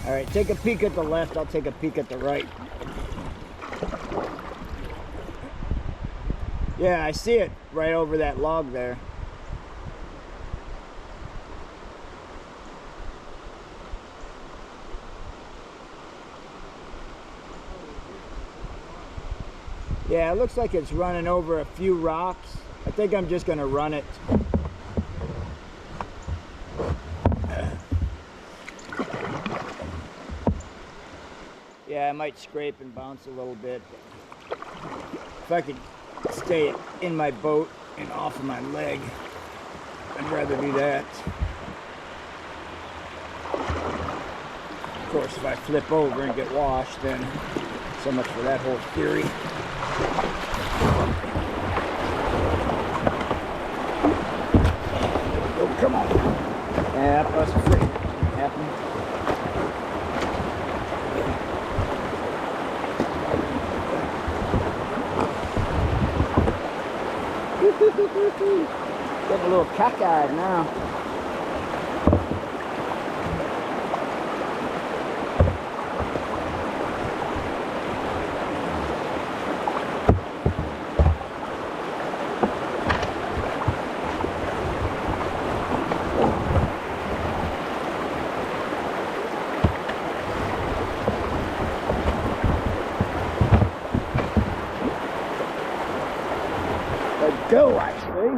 All right, take a peek at the left. I'll take a peek at the right. Yeah, I see it right over that log there. Yeah, it looks like it's running over a few rocks. I think I'm just gonna run it. Yeah, I might scrape and bounce a little bit. But if I could stay in my boat and off of my leg, I'd rather do that. Of course, if I flip over and get washed, then so much for that whole theory. Oh, come on. Yeah, that was free. Happened. Getting a little cockeyed now. Let's go, actually.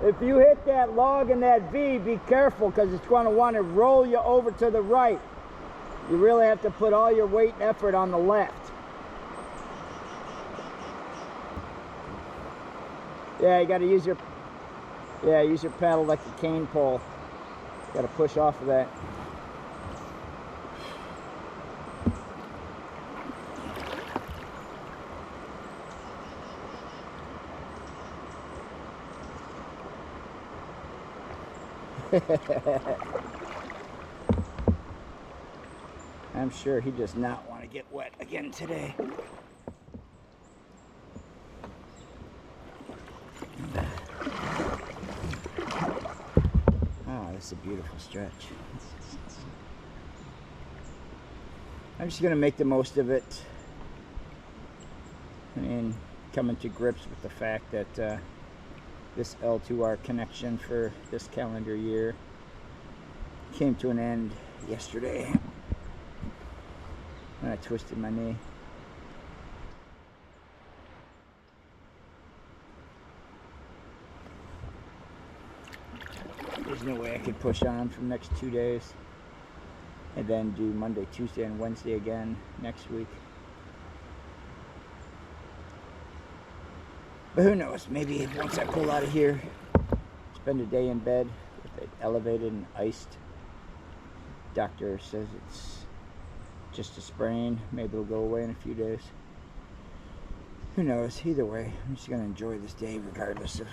If you hit that log in that V, be careful, because it's going to want to roll you over to the right. You really have to put all your weight and effort on the left. Yeah, you got to use your paddle like a cane pole. You got to push off of that. I'm sure he does not want to get wet again today. Oh, this is a beautiful stretch. I'm just going to make the most of it. I mean, coming to grips with the fact that this L2R connection for this calendar year came to an end yesterday when I twisted my knee. There's no way I could push on for the next 2 days and then do Monday, Tuesday, and Wednesday again next week. But who knows, maybe once I pull out of here, spend a day in bed with it elevated and iced. Doctor says it's just a sprain. Maybe it'll go away in a few days. Who knows? Either way, I'm just going to enjoy this day regardless of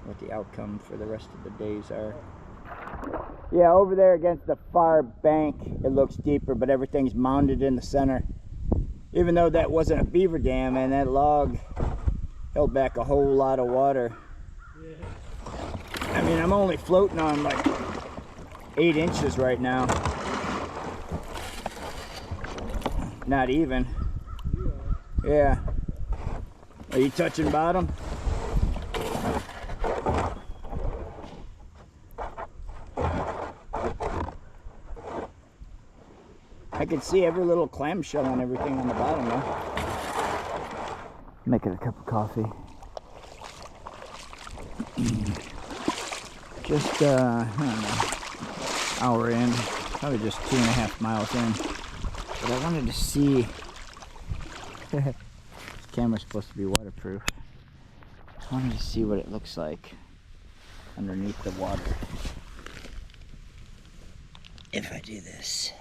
what the outcome for the rest of the days are. Yeah, over there against the far bank, it looks deeper, but everything's mounded in the center. Even though that wasn't a beaver dam, and that log held back a whole lot of water. I mean, I'm only floating on like 8 inches right now. Not even. Yeah. Are you touching bottom? I can see every little clamshell and everything on the bottom though. Making a cup of coffee. Just, I don't know, hour in, probably just 2.5 miles in. But I wanted to see, this camera's supposed to be waterproof. I wanted to see what it looks like underneath the water if I do this.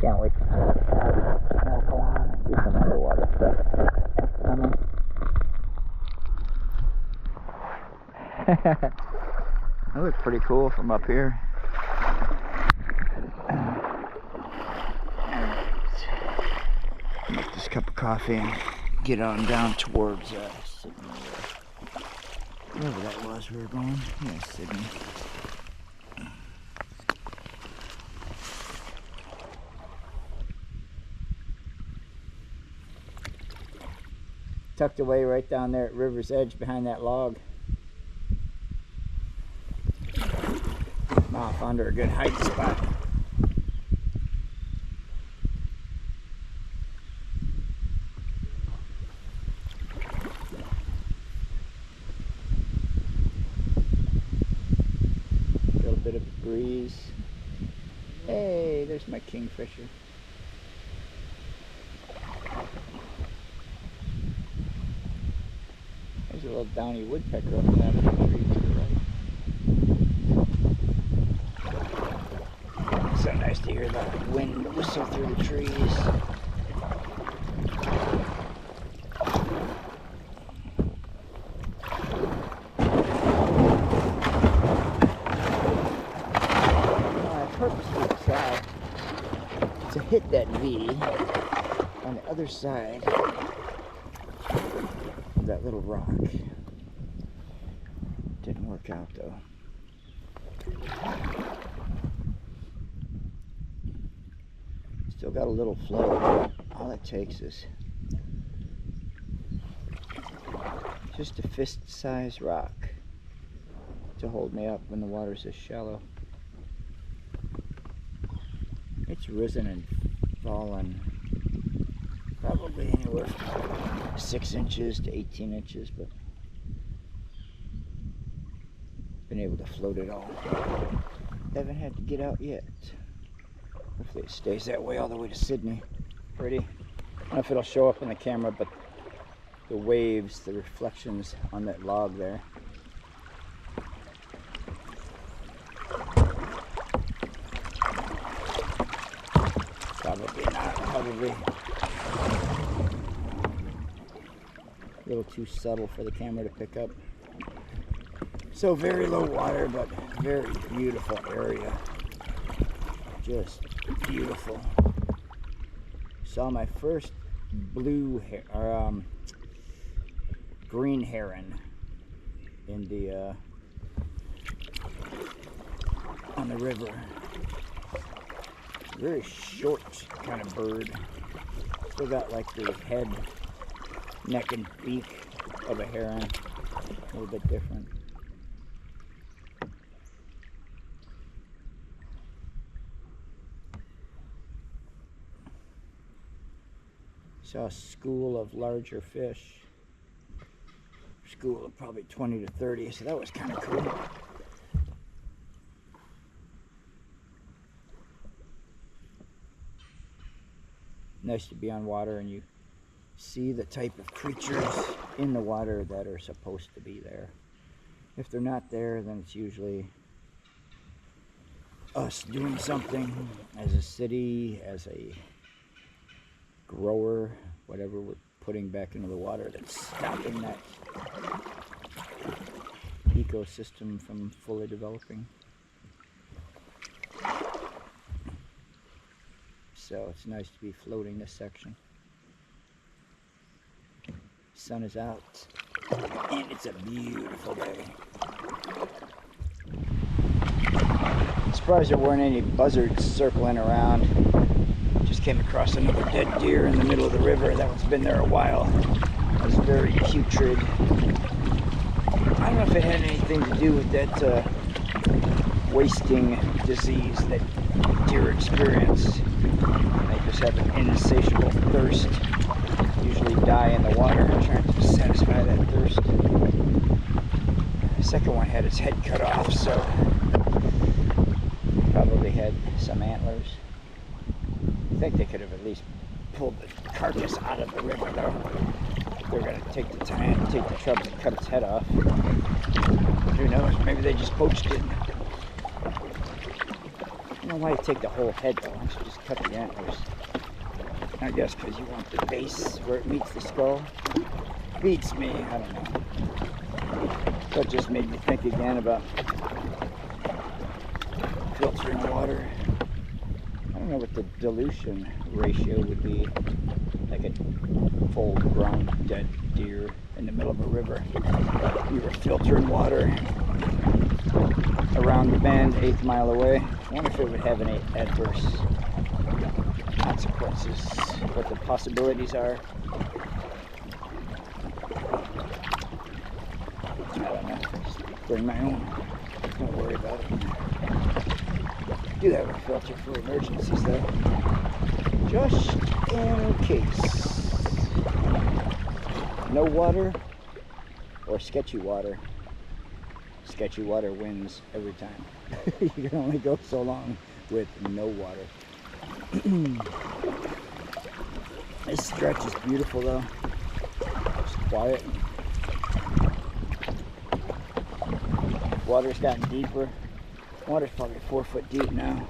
Can't wait to go on and do some underwater stuff. That looks pretty cool from up here. Make this cup of coffee and get on down towards Sydney. Wherever that was we were going. Yeah, Sydney. Tucked away right down there at river's edge behind that log. Off under a good height spot. A little bit of a breeze. Hey, there's my kingfisher. There's a little downy woodpecker up in that other tree to the right. So nice to hear the wind whistle through the trees. I purposely tried to hit that V on the other side of that little rock. Didn't work out though. Still got a little flow. All it takes is just a fist-sized rock to hold me up when the water's this shallow. It's risen and fallen probably anywhere from 6 inches to 18 inches, but been able to float it all. Haven't had to get out yet. Hopefully it stays that way all the way to Sydney. Pretty. I don't know if it'll show up in the camera, but the waves, the reflections on that log there. Probably not. Probably a little too subtle for the camera to pick up. So very low water, but very beautiful area. Just beautiful. Saw my first green heron in the on the river. Very short kind of bird. Still got like the head, neck, and beak of a heron. A little bit different. Saw a school of larger fish. School of probably 20 to 30, so that was kind of cool. Nice to be on water and you see the type of creatures in the water that are supposed to be there. If they're not there, then it's usually us doing something as a city, as a grower, whatever we're putting back into the water that's stopping that ecosystem from fully developing. So it's nice to be floating this section. Sun is out and it's a beautiful day. I'm surprised there weren't any buzzards circling around. Just came across another dead deer in the middle of the river. That one's been there a while. It was very putrid. I don't know if it had anything to do with that wasting disease that deer experience. They just have an insatiable thirst. Usually die in the water trying to satisfy that thirst. The second one had its head cut off, so probably had some antlers. I think they could have at least pulled the carcass out of the river, though. They're going to take the time, take the trouble to cut its head off. Who knows? Maybe they just poached it. don't know why you take the whole head though. Why don't you just cut the antlers? I guess because you want the base where it meets the skull. Beats me, I don't know. That just made me think again about filtering water. I don't know what the dilution ratio would be, like a full-grown dead deer in the middle of a river. You were filtering water around the bend, 1/8 mile away. I wonder if it would have any adverse consequences, what the possibilities are. I don't know. Just bring my own. Don't worry about it. Do have a filter for emergencies though, just in case. No water or sketchy water. Sketchy water wins every time. You can only go so long with no water. This stretch is beautiful though. It's quiet. Water's gotten deeper. Water's probably 4 foot deep now.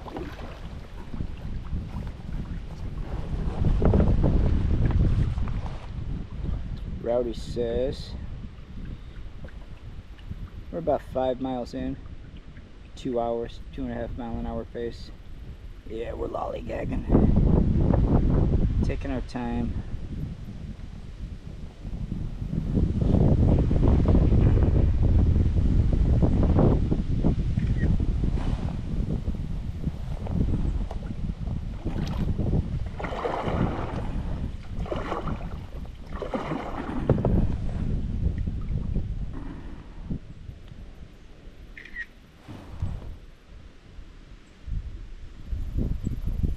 Rowdy says we're about 5 miles in. 2 hours, 2.5 mile an hour pace. Yeah, we're lollygagging. Taking our time.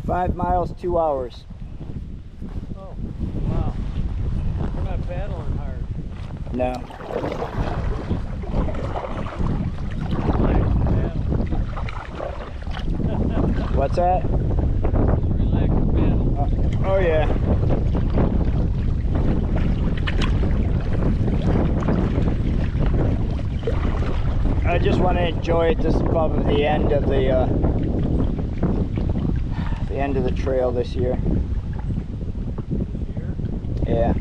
Five miles, 2 hours. Oh, wow. We're not battling hard. No. What's that? Relax battle. Oh yeah. I just want to enjoy it. This is probably the end of the trail this year. Here? Yeah.